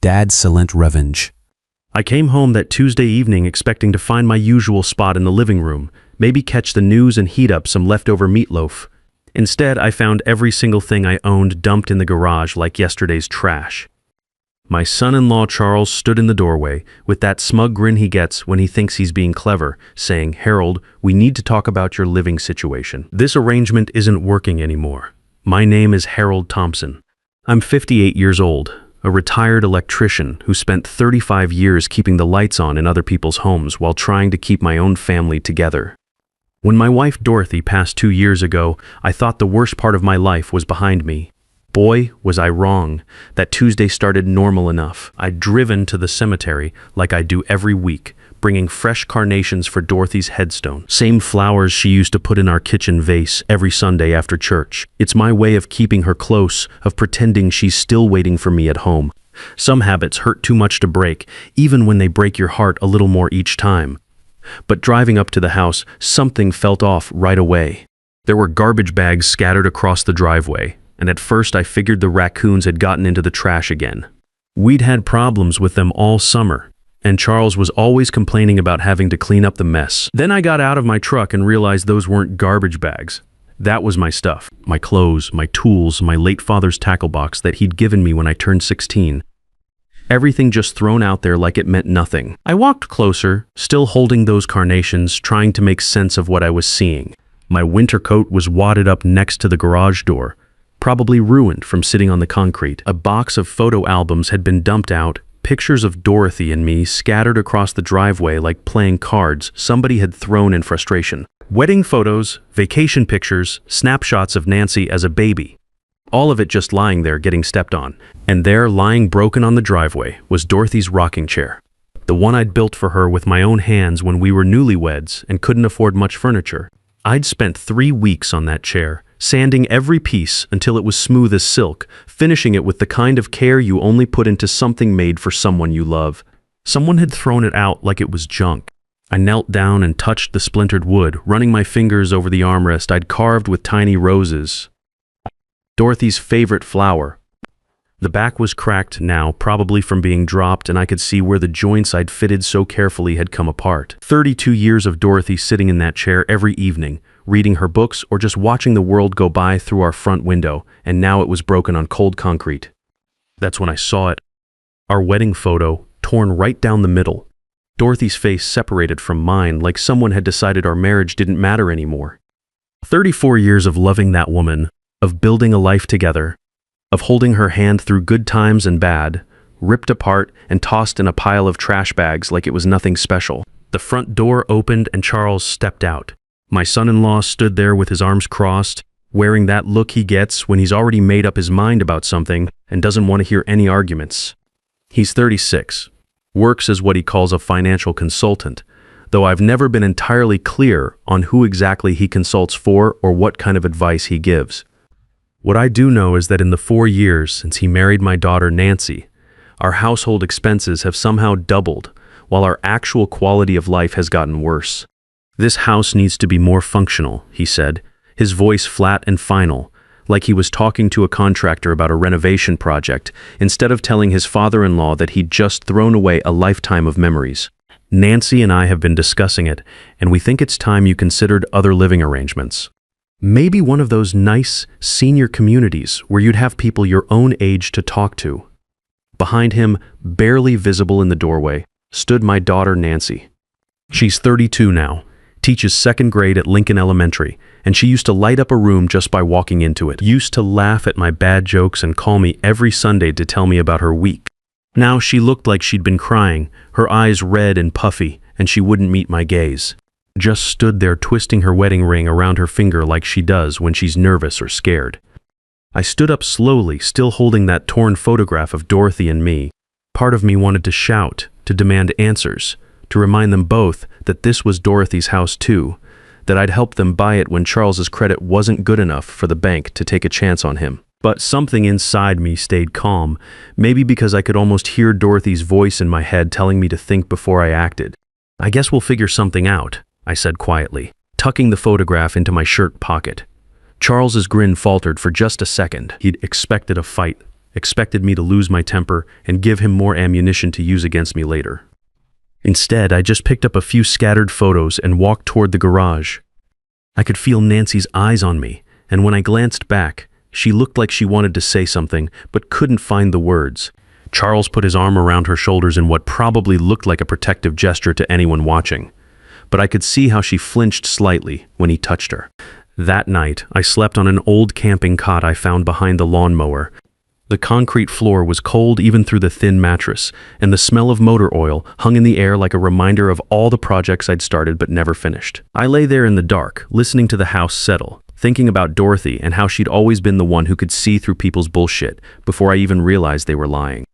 Dad's silent revenge. I came home that Tuesday evening expecting to find my usual spot in the living room, maybe catch the news and heat up some leftover meatloaf. Instead, I found every single thing I owned dumped in the garage like yesterday's trash. My son-in-law Charles stood in the doorway, with that smug grin he gets when he thinks he's being clever, saying, "Harold, we need to talk about your living situation. This arrangement isn't working anymore. My name is Harold Thompson. I'm 58 years old, a retired electrician who spent 35 years keeping the lights on in other people's homes while trying to keep my own family together. When my wife Dorothy passed 2 years ago, I thought the worst part of my life was behind me. Boy, was I wrong. That Tuesday started normal enough. I'd driven to the cemetery, like I do every week, bringing fresh carnations for Dorothy's headstone. Same flowers she used to put in our kitchen vase every Sunday after church. It's my way of keeping her close, of pretending she's still waiting for me at home. Some habits hurt too much to break, even when they break your heart a little more each time. But driving up to the house, something felt off right away. There were garbage bags scattered across the driveway, and at first I figured the raccoons had gotten into the trash again. We'd had problems with them all summer, and Charles was always complaining about having to clean up the mess. Then I got out of my truck and realized those weren't garbage bags. That was my stuff, my clothes, my tools, my late father's tackle box that he'd given me when I turned 16. Everything just thrown out there like it meant nothing. I walked closer, still holding those carnations, trying to make sense of what I was seeing. My winter coat was wadded up next to the garage door, probably ruined from sitting on the concrete. A box of photo albums had been dumped out, pictures of Dorothy and me scattered across the driveway like playing cards somebody had thrown in frustration. Wedding photos, vacation pictures, snapshots of Nancy as a baby. All of it just lying there getting stepped on. And there, lying broken on the driveway, was Dorothy's rocking chair. The one I'd built for her with my own hands when we were newlyweds and couldn't afford much furniture. I'd spent 3 weeks on that chair, sanding every piece until it was smooth as silk, finishing it with the kind of care you only put into something made for someone you love. Someone had thrown it out like it was junk. I knelt down and touched the splintered wood, running my fingers over the armrest I'd carved with tiny roses. Dorothy's favorite flower. The back was cracked now, probably from being dropped, and I could see where the joints I'd fitted so carefully had come apart. 32 years of Dorothy sitting in that chair every evening, reading her books or just watching the world go by through our front window, and now it was broken on cold concrete. That's when I saw it. Our wedding photo, torn right down the middle. Dorothy's face separated from mine, like someone had decided our marriage didn't matter anymore. 34 years of loving that woman, of building a life together, of holding her hand through good times and bad, ripped apart and tossed in a pile of trash bags like it was nothing special. The front door opened and Charles stepped out. My son-in-law stood there with his arms crossed, wearing that look he gets when he's already made up his mind about something and doesn't want to hear any arguments. He's 36, works as what he calls a financial consultant, though I've never been entirely clear on who exactly he consults for or what kind of advice he gives. What I do know is that in the 4 years since he married my daughter Nancy, our household expenses have somehow doubled, while our actual quality of life has gotten worse. "This house needs to be more functional," he said, his voice flat and final, like he was talking to a contractor about a renovation project, instead of telling his father-in-law that he'd just thrown away a lifetime of memories. "Nancy and I have been discussing it, and we think it's time you considered other living arrangements. Maybe one of those nice senior communities where you'd have people your own age to talk to." Behind him, barely visible in the doorway, stood my daughter Nancy. She's 32 now, teaches 2nd grade at Lincoln Elementary, and she used to light up a room just by walking into it. Used to laugh at my bad jokes and call me every Sunday to tell me about her week. Now she looked like she'd been crying, her eyes red and puffy, and she wouldn't meet my gaze. Just stood there twisting her wedding ring around her finger like she does when she's nervous or scared. I stood up slowly, still holding that torn photograph of Dorothy and me. Part of me wanted to shout, to demand answers, to remind them both that this was Dorothy's house too, that I'd helped them buy it when Charles's credit wasn't good enough for the bank to take a chance on him. But something inside me stayed calm, maybe because I could almost hear Dorothy's voice in my head telling me to think before I acted. "I guess we'll figure something out," I said quietly, tucking the photograph into my shirt pocket. Charles's grin faltered for just a second. He'd expected a fight, expected me to lose my temper and give him more ammunition to use against me later. Instead, I just picked up a few scattered photos and walked toward the garage. I could feel Nancy's eyes on me, and when I glanced back, she looked like she wanted to say something, but couldn't find the words. Charles put his arm around her shoulders in what probably looked like a protective gesture to anyone watching, but I could see how she flinched slightly when he touched her. That night, I slept on an old camping cot I found behind the lawnmower. The concrete floor was cold even through the thin mattress, and the smell of motor oil hung in the air like a reminder of all the projects I'd started but never finished. I lay there in the dark, listening to the house settle, thinking about Dorothy and how she'd always been the one who could see through people's bullshit before I even realized they were lying.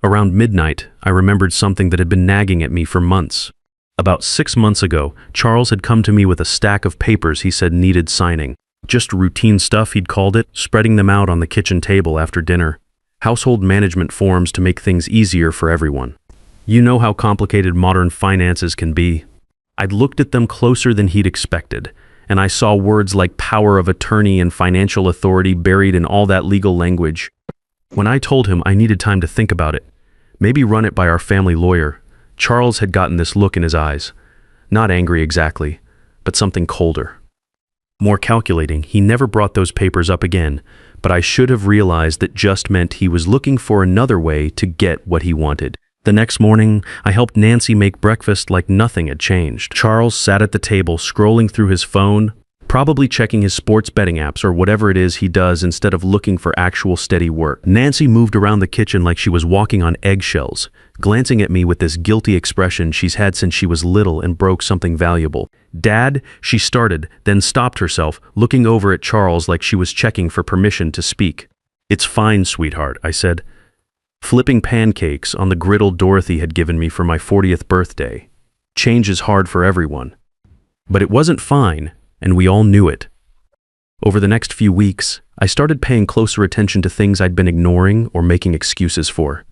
Around midnight, I remembered something that had been nagging at me for months. About 6 months ago, Charles had come to me with a stack of papers he said needed signing. Just routine stuff, he'd called it, spreading them out on the kitchen table after dinner. Household management forms to make things easier for everyone. You know how complicated modern finances can be. I'd looked at them closer than he'd expected, and I saw words like power of attorney and financial authority buried in all that legal language. When I told him I needed time to think about it, maybe run it by our family lawyer, Charles had gotten this look in his eyes. Not angry exactly, but something colder. More calculating, he never brought those papers up again, but I should have realized that just meant he was looking for another way to get what he wanted. The next morning, I helped Nancy make breakfast like nothing had changed. Charles sat at the table scrolling through his phone, probably checking his sports betting apps or whatever it is he does instead of looking for actual steady work. Nancy moved around the kitchen like she was walking on eggshells, glancing at me with this guilty expression she's had since she was little and broke something valuable. "Dad," she started, then stopped herself, looking over at Charles like she was checking for permission to speak. "It's fine, sweetheart," I said, flipping pancakes on the griddle Dorothy had given me for my 40th birthday. Change is hard for everyone. But it wasn't fine, and we all knew it. Over the next few weeks, I started paying closer attention to things I'd been ignoring or making excuses for.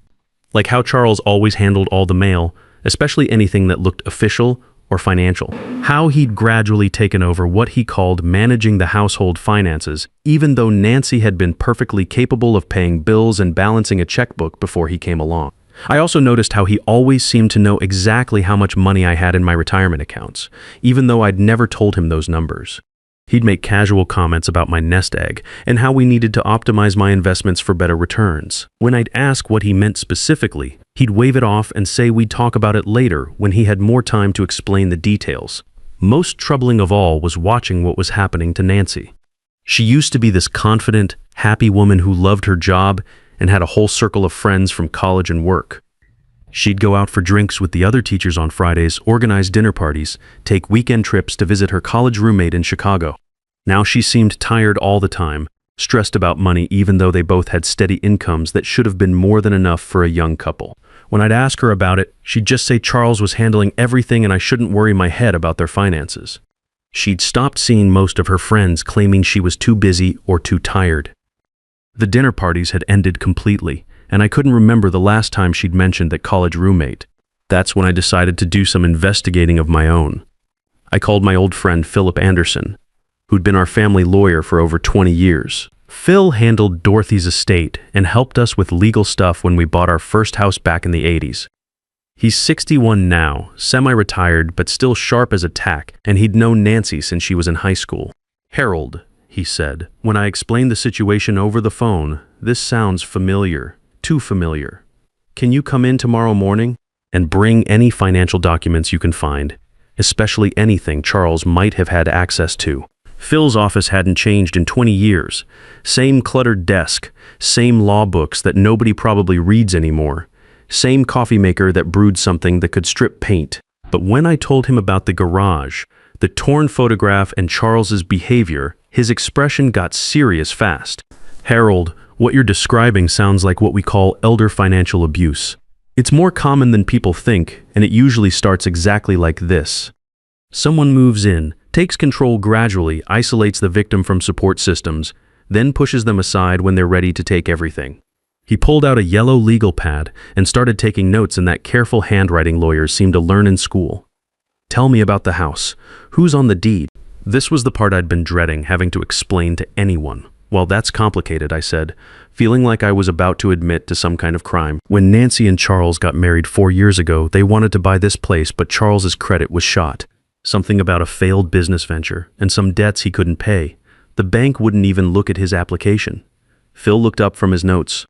Like how Charles always handled all the mail, especially anything that looked official or financial. How he'd gradually taken over what he called managing the household finances, even though Nancy had been perfectly capable of paying bills and balancing a checkbook before he came along. I also noticed how he always seemed to know exactly how much money I had in my retirement accounts, even though I'd never told him those numbers. He'd make casual comments about my nest egg and how we needed to optimize my investments for better returns. When I'd ask what he meant specifically, he'd wave it off and say we'd talk about it later when he had more time to explain the details. Most troubling of all was watching what was happening to Nancy. She used to be this confident, happy woman who loved her job and had a whole circle of friends from college and work. She'd go out for drinks with the other teachers on Fridays, organize dinner parties, take weekend trips to visit her college roommate in Chicago. Now she seemed tired all the time, stressed about money even though they both had steady incomes that should have been more than enough for a young couple. When I'd ask her about it, she'd just say Charles was handling everything and I shouldn't worry my head about their finances. She'd stopped seeing most of her friends, claiming she was too busy or too tired. The dinner parties had ended completely, and I couldn't remember the last time she'd mentioned that college roommate. That's when I decided to do some investigating of my own. I called my old friend Philip Anderson, who'd been our family lawyer for over 20 years. Phil handled Dorothy's estate and helped us with legal stuff when we bought our first house back in the 80s. He's 61 now, semi-retired but still sharp as a tack, and he'd known Nancy since she was in high school. "Harold," he said, when I explained the situation over the phone, "this sounds familiar. Too familiar. Can you come in tomorrow morning and bring any financial documents you can find, especially anything Charles might have had access to?" Phil's office hadn't changed in 20 years. Same cluttered desk, same law books that nobody probably reads anymore, same coffee maker that brewed something that could strip paint. But when I told him about the garage, the torn photograph and Charles's behavior, his expression got serious fast. "Harold, what you're describing sounds like what we call elder financial abuse. It's more common than people think, and it usually starts exactly like this. Someone moves in, takes control gradually, isolates the victim from support systems, then pushes them aside when they're ready to take everything." He pulled out a yellow legal pad and started taking notes in that careful handwriting lawyers seem to learn in school. "Tell me about the house. Who's on the deed?" This was the part I'd been dreading having to explain to anyone. Well, that's complicated, I said, feeling like I was about to admit to some kind of crime. When Nancy and Charles got married 4 years ago, they wanted to buy this place, but Charles's credit was shot. Something about a failed business venture and some debts he couldn't pay. The bank wouldn't even look at his application. Phil looked up from his notes.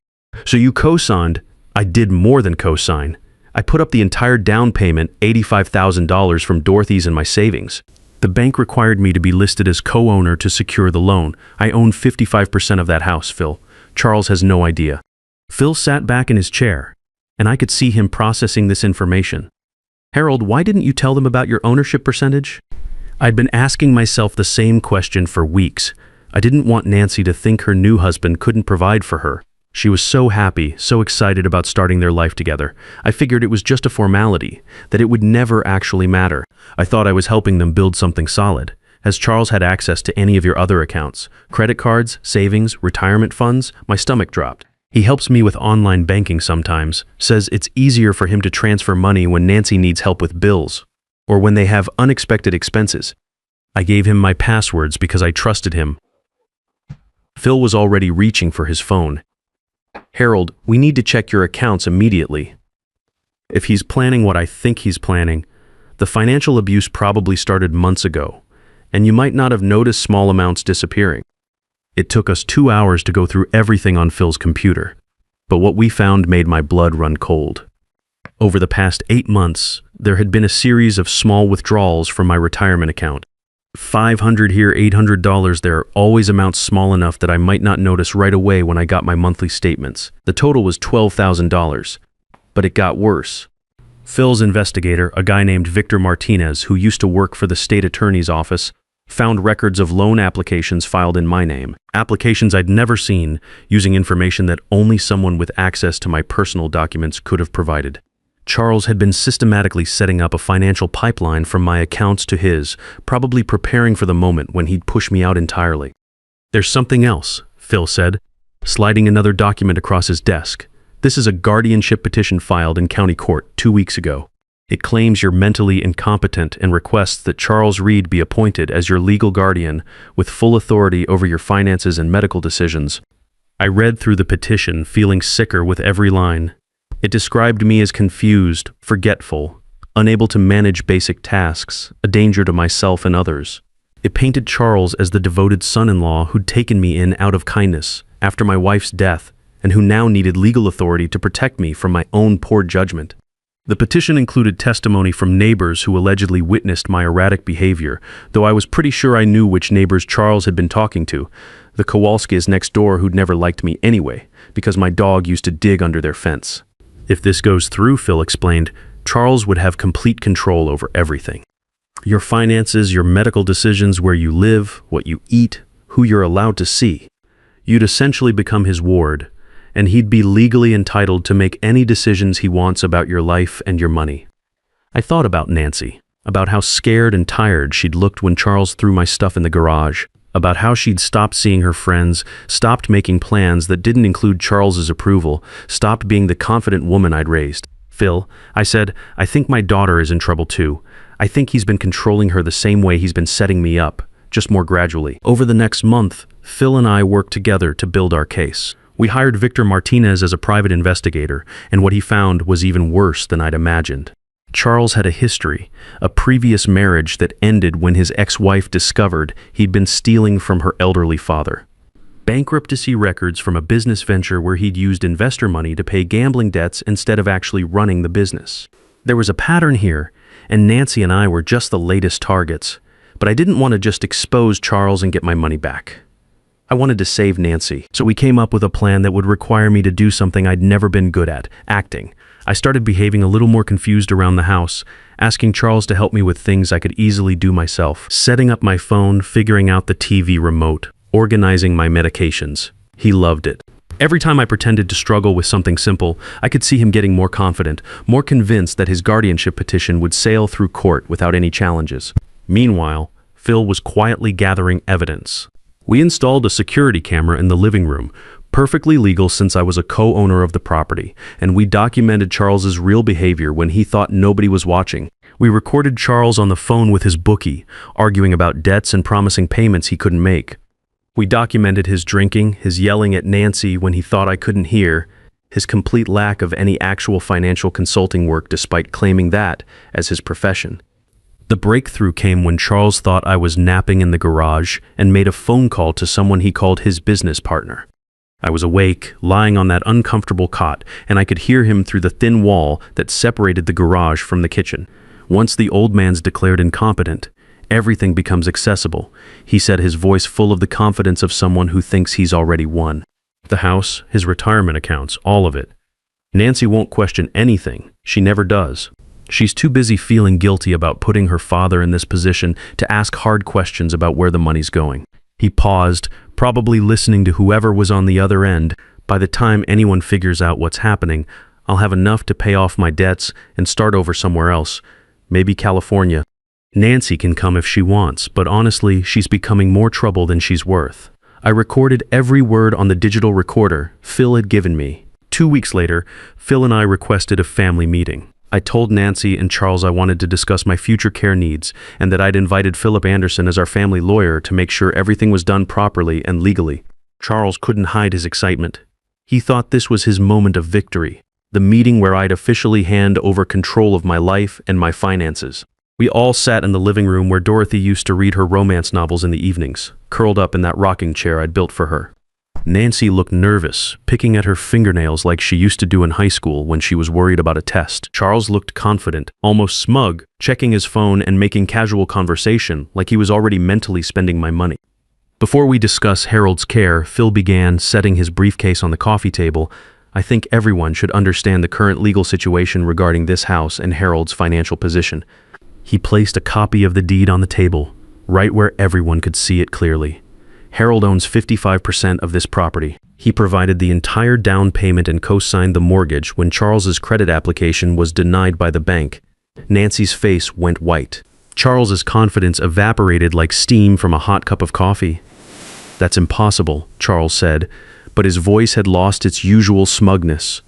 So you co-signed? I did more than co-sign. I put up the entire down payment, $85,000 from Dorothy's and my savings. The bank required me to be listed as co-owner to secure the loan. I own 55% of that house, Phil. Charles has no idea. Phil sat back in his chair, and I could see him processing this information. Harold, why didn't you tell them about your ownership percentage? I'd been asking myself the same question for weeks. I didn't want Nancy to think her new husband couldn't provide for her. She was so happy, so excited about starting their life together. I figured it was just a formality, that it would never actually matter. I thought I was helping them build something solid. Has Charles had access to any of your other accounts? Credit cards, savings, retirement funds? My stomach dropped. He helps me with online banking sometimes, says it's easier for him to transfer money when Nancy needs help with bills, or when they have unexpected expenses. I gave him my passwords because I trusted him. Phil was already reaching for his phone. Harold, we need to check your accounts immediately. If he's planning what I think he's planning, the financial abuse probably started months ago, and you might not have noticed small amounts disappearing. It took us 2 hours to go through everything on Phil's computer, but what we found made my blood run cold. Over the past 8 months, there had been a series of small withdrawals from my retirement account. $500 here, $800 there, always amounts small enough that I might not notice right away when I got my monthly statements. The total was $12,000, but it got worse. Phil's investigator, a guy named Victor Martinez, who used to work for the state attorney's office, found records of loan applications filed in my name. Applications I'd never seen, using information that only someone with access to my personal documents could have provided. Charles had been systematically setting up a financial pipeline from my accounts to his, probably preparing for the moment when he'd push me out entirely. There's something else, Phil said, sliding another document across his desk. This is a guardianship petition filed in county court 2 weeks ago. It claims you're mentally incompetent and requests that Charles Reed be appointed as your legal guardian with full authority over your finances and medical decisions. I read through the petition, feeling sicker with every line. It described me as confused, forgetful, unable to manage basic tasks, a danger to myself and others. It painted Charles as the devoted son-in-law who'd taken me in out of kindness after my wife's death and who now needed legal authority to protect me from my own poor judgment. The petition included testimony from neighbors who allegedly witnessed my erratic behavior, though I was pretty sure I knew which neighbors Charles had been talking to, the Kowalskis next door who'd never liked me anyway, because my dog used to dig under their fence. If this goes through, Phil explained, Charles would have complete control over everything. Your finances, your medical decisions, where you live, what you eat, who you're allowed to see. You'd essentially become his ward, and he'd be legally entitled to make any decisions he wants about your life and your money. I thought about Nancy, about how scared and tired she'd looked when Charles threw my stuff in the garage, about how she'd stopped seeing her friends, stopped making plans that didn't include Charles's approval, stopped being the confident woman I'd raised. Phil, I said, I think my daughter is in trouble too. I think he's been controlling her the same way he's been setting me up, just more gradually. Over the next month, Phil and I worked together to build our case. We hired Victor Martinez as a private investigator, and what he found was even worse than I'd imagined. Charles had a history, a previous marriage that ended when his ex-wife discovered he'd been stealing from her elderly father. Bankruptcy records from a business venture where he'd used investor money to pay gambling debts instead of actually running the business. There was a pattern here, and Nancy and I were just the latest targets, but I didn't want to just expose Charles and get my money back. I wanted to save Nancy, so we came up with a plan that would require me to do something I'd never been good at, acting. I started behaving a little more confused around the house, asking Charles to help me with things I could easily do myself, setting up my phone, figuring out the TV remote, organizing my medications. He loved it. Every time I pretended to struggle with something simple, I could see him getting more confident, more convinced that his guardianship petition would sail through court without any challenges. Meanwhile, Phil was quietly gathering evidence. We installed a security camera in the living room, perfectly legal since I was a co-owner of the property, and we documented Charles's real behavior when he thought nobody was watching. We recorded Charles on the phone with his bookie, arguing about debts and promising payments he couldn't make. We documented his drinking, his yelling at Nancy when he thought I couldn't hear, his complete lack of any actual financial consulting work despite claiming that as his profession. The breakthrough came when Charles thought I was napping in the garage and made a phone call to someone he called his business partner. I was awake, lying on that uncomfortable cot, and I could hear him through the thin wall that separated the garage from the kitchen. Once the old man's declared incompetent, everything becomes accessible, he said, his voice full of the confidence of someone who thinks he's already won. The house, his retirement accounts, all of it. Nancy won't question anything. She never does. She's too busy feeling guilty about putting her father in this position to ask hard questions about where the money's going. He paused, probably listening to whoever was on the other end. By the time anyone figures out what's happening, I'll have enough to pay off my debts and start over somewhere else. Maybe California. Nancy can come if she wants, but honestly, she's becoming more trouble than she's worth. I recorded every word on the digital recorder Phil had given me. 2 weeks later, Phil and I requested a family meeting. I told Nancy and Charles I wanted to discuss my future care needs and that I'd invited Philip Anderson as our family lawyer to make sure everything was done properly and legally. Charles couldn't hide his excitement. He thought this was his moment of victory, the meeting where I'd officially hand over control of my life and my finances. We all sat in the living room where Dorothy used to read her romance novels in the evenings, curled up in that rocking chair I'd built for her. Nancy looked nervous, picking at her fingernails like she used to do in high school when she was worried about a test. Charles looked confident, almost smug, checking his phone and making casual conversation like he was already mentally spending my money. Before we discuss Harold's care, Phil began, setting his briefcase on the coffee table. I think everyone should understand the current legal situation regarding this house and Harold's financial position. He placed a copy of the deed on the table, right where everyone could see it clearly. Harold owns 55% of this property. He provided the entire down payment and co-signed the mortgage when Charles's credit application was denied by the bank. Nancy's face went white. Charles's confidence evaporated like steam from a hot cup of coffee. "That's impossible," Charles said, but his voice had lost its usual smugness.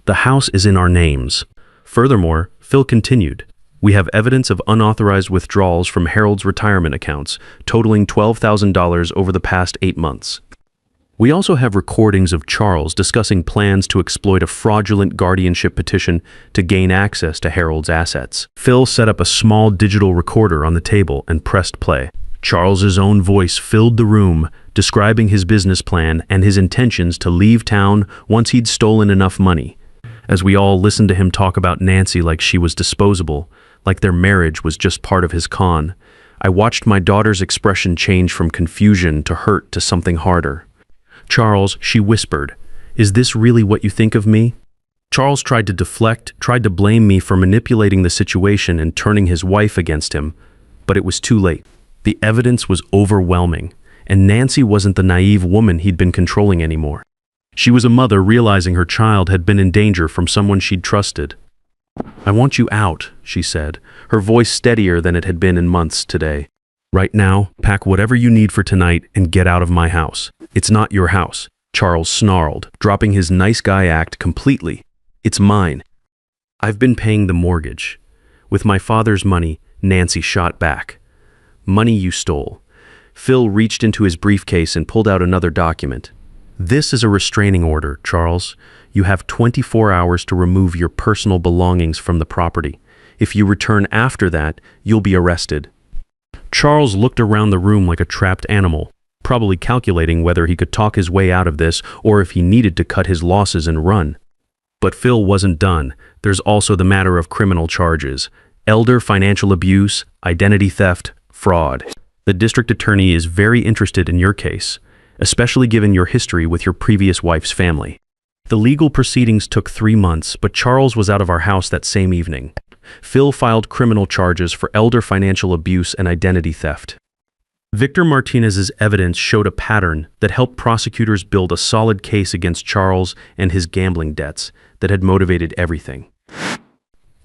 "The house is in our names." Furthermore, Phil continued, "We have evidence of unauthorized withdrawals from Harold's retirement accounts, totaling $12,000 over the past 8 months. We also have recordings of Charles discussing plans to exploit a fraudulent guardianship petition to gain access to Harold's assets." Phil set up a small digital recorder on the table and pressed play. Charles's own voice filled the room, describing his business plan and his intentions to leave town once he'd stolen enough money. As we all listened to him talk about Nancy like she was disposable, like their marriage was just part of his con, I watched my daughter's expression change from confusion to hurt to something harder. "Charles," she whispered, "is this really what you think of me?" Charles tried to deflect, tried to blame me for manipulating the situation and turning his wife against him, but it was too late. The evidence was overwhelming, and Nancy wasn't the naive woman he'd been controlling anymore. She was a mother realizing her child had been in danger from someone she'd trusted. "I want you out," she said, her voice steadier than it had been in months today. "Right now, pack whatever you need for tonight and get out of my house. It's not your house," Charles snarled, dropping his nice guy act completely. "It's mine. I've been paying the mortgage. With my father's money," Nancy shot back. "Money you stole." Phil reached into his briefcase and pulled out another document. "This is a restraining order, Charles. You have 24 hours to remove your personal belongings from the property. If you return after that, you'll be arrested." Charles looked around the room like a trapped animal, probably calculating whether he could talk his way out of this or if he needed to cut his losses and run. But Phil wasn't done. There's also the matter of criminal charges: elder financial abuse, identity theft, fraud. The district attorney is very interested in your case, especially given your history with your previous wife's family. The legal proceedings took 3 months, but Charles was out of our house that same evening. Phil filed criminal charges for elder financial abuse and identity theft. Victor Martinez's evidence showed a pattern that helped prosecutors build a solid case against Charles and his gambling debts that had motivated everything.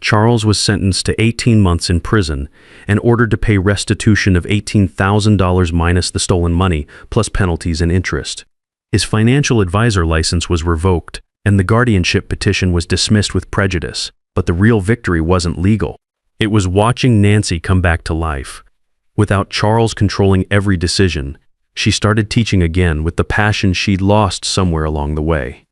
Charles was sentenced to 18 months in prison and ordered to pay restitution of $18,000 minus the stolen money, plus penalties and interest. His financial advisor license was revoked, and the guardianship petition was dismissed with prejudice. But the real victory wasn't legal. It was watching Nancy come back to life. Without Charles controlling every decision, She started teaching again with the passion she'd lost somewhere along the way.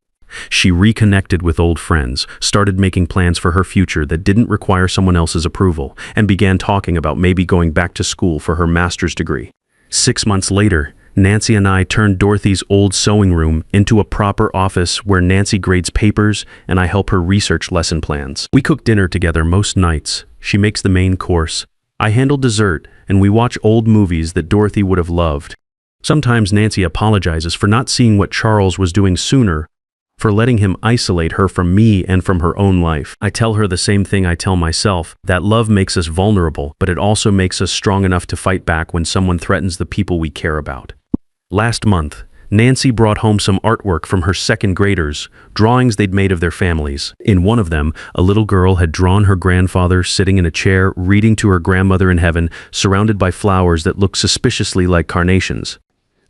She reconnected with old friends, started making plans for her future that didn't require someone else's approval, and began talking about maybe going back to school for her master's degree. 6 months later, Nancy and I turned Dorothy's old sewing room into a proper office where Nancy grades papers and I help her research lesson plans. We cook dinner together most nights. She makes the main course. I handle dessert, and we watch old movies that Dorothy would have loved. Sometimes Nancy apologizes for not seeing what Charles was doing sooner, for letting him isolate her from me and from her own life. I tell her the same thing I tell myself, that love makes us vulnerable, but it also makes us strong enough to fight back when someone threatens the people we care about. Last month, Nancy brought home some artwork from her second graders, drawings they'd made of their families. In one of them, a little girl had drawn her grandfather sitting in a chair reading to her grandmother in heaven, surrounded by flowers that looked suspiciously like carnations.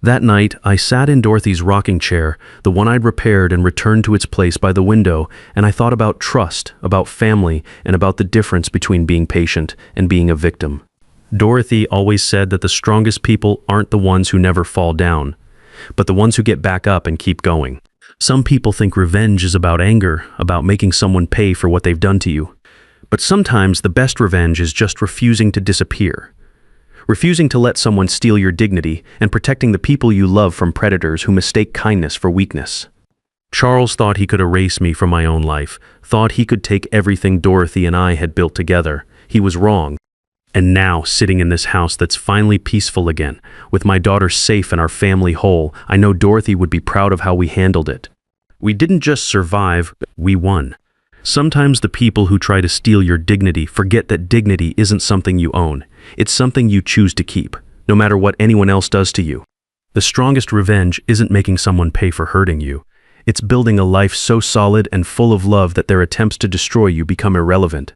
That night, I sat in Dorothy's rocking chair, the one I'd repaired and returned to its place by the window, and I thought about trust, about family, and about the difference between being patient and being a victim. Dorothy always said that the strongest people aren't the ones who never fall down, but the ones who get back up and keep going. Some people think revenge is about anger, about making someone pay for what they've done to you. But sometimes the best revenge is just refusing to disappear. Refusing to let someone steal your dignity and protecting the people you love from predators who mistake kindness for weakness. Charles thought he could erase me from my own life, thought he could take everything Dorothy and I had built together. He was wrong. And now, sitting in this house that's finally peaceful again, with my daughter safe and our family whole, I know Dorothy would be proud of how we handled it. We didn't just survive, we won. Sometimes the people who try to steal your dignity forget that dignity isn't something you own. It's something you choose to keep, no matter what anyone else does to you. The strongest revenge isn't making someone pay for hurting you. It's building a life so solid and full of love that their attempts to destroy you become irrelevant.